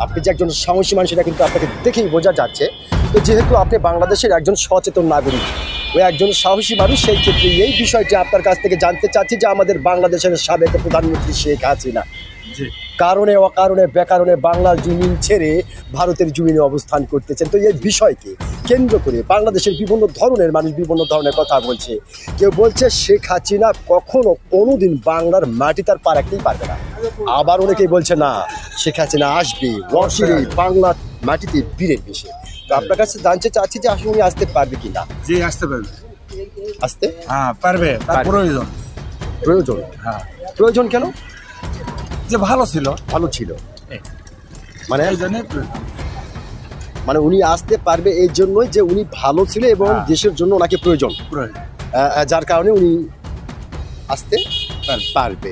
আপনি যে একজন সাহসী মানুষ সেটা কিন্তু আপনাকে দেখেই বোঝা যাচ্ছে। তো যেহেতু আপনি বাংলাদেশের একজন সচেতন নাগরিক, ওই একজন সাহসী মানুষ, সেই ক্ষেত্রে এই বিষয়টি আপনার কাছ থেকে জানতে চাচ্ছি যে আমাদের বাংলাদেশের সাবেক প্রধানমন্ত্রী শেখ হাসিনা কারণে অকারণে বেকারণে বাংলার জমিন ছেড়ে ভারতের জমিনে অবস্থান করতেছেন। তো এই বিষয়কে কেন্দ্র করে বাংলাদেশের বিভিন্ন ধরনের মানুষ বিভিন্ন ধরনের কথা বলছে। কেউ বলছে শেখ হাসিনা কখনো কোনোদিন বাংলার মাটি তার পা রাখতেই পারবে না, আবার অনেকেই বলছে না শেখ হাসিনা আসবে অচিরেই বাংলার মাটিতে বীরের বেশে। তো আপনার কাছে জানতে চাচ্ছি যে আসলে উনি আসতে পারবে কি না। জি আসতে পারবে, আসতে হ্যাঁ পারবে, তার প্রয়োজন। প্রয়োজন? হ্যাঁ প্রয়োজন কেন? যে ভালো ছিল, ভালো ছিল মানে এই জন্যই প্রয়োজন। মানে উনি আসতে পারবে এই জন্যই যে উনি ভালো ছিল এবং হ্যাঁ। দেশের জন্য ওনাকে প্রয়োজন, প্রয়োজন। যার কারণে উনি আসতে পারবে।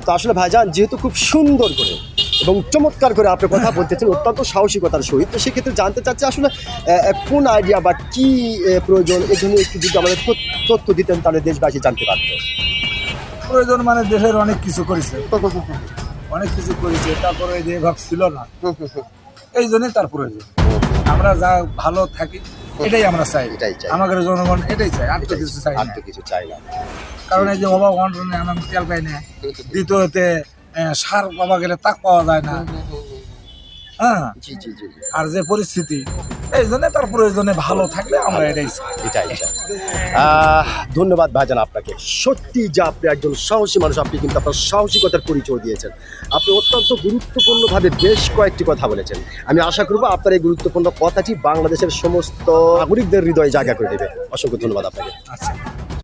তো আসলে ভাইজান যেহেতু খুব সুন্দর করে এবং চমৎকার করে আপনি কথা বলতেছেন অত্যন্ত সাহসিকতার সহিত, তো সেক্ষেত্রে জানতে চাচ্ছি আসলে কোন আইডিয়া বা কি প্রয়োজন, এই জন্য একটু যদি আমাদের তথ্য দিতেন তাহলে দেশবাসী জানতে পারত। প্রয়োজন মানে দেশের অনেক কিছু করেছে, অনেক কিছু করেছে, তারপরে যে ভাব ছিল না, এই জন্যই তার প্রয়োজন। আমরা যা ভালো থাকি এটাই আমরা চাই, এটাই চাই। আমাদের জনগণ এটাই চাই, আর তো কিছু চাই আর না। তো কিছু চাই না। কারণ এই যে অভাব অনটনে আমরা তেল পাই না, দ্বিতীয়তে সার পাওয়া গেলে তাক পাওয়া যায় না। হ্যাঁ, জি জি জি জি। আর যে পরিস্থিতি, এই জন্য তার প্রয়োজনে ভালো থাকলে আমরা এটাই চাই। এটাই চাই। ধন্যবাদ ভাইজান আপনাকে। সত্যি যে আপনি একজন সাহসী মানুষ, আপনি কিন্তু আপনার সাহসিকতার পরিচয় দিয়েছেন। আপনি অত্যন্ত গুরুত্বপূর্ণভাবে বেশ কয়েকটি কথা বলেছেন। আমি আশা করব আপনার এই গুরুত্বপূর্ণ কথাটি বাংলাদেশের সমস্ত নাগরিকদের হৃদয়ে জায়গা করে দেবে। অসংখ্য ধন্যবাদ আপনাকে। আচ্ছা।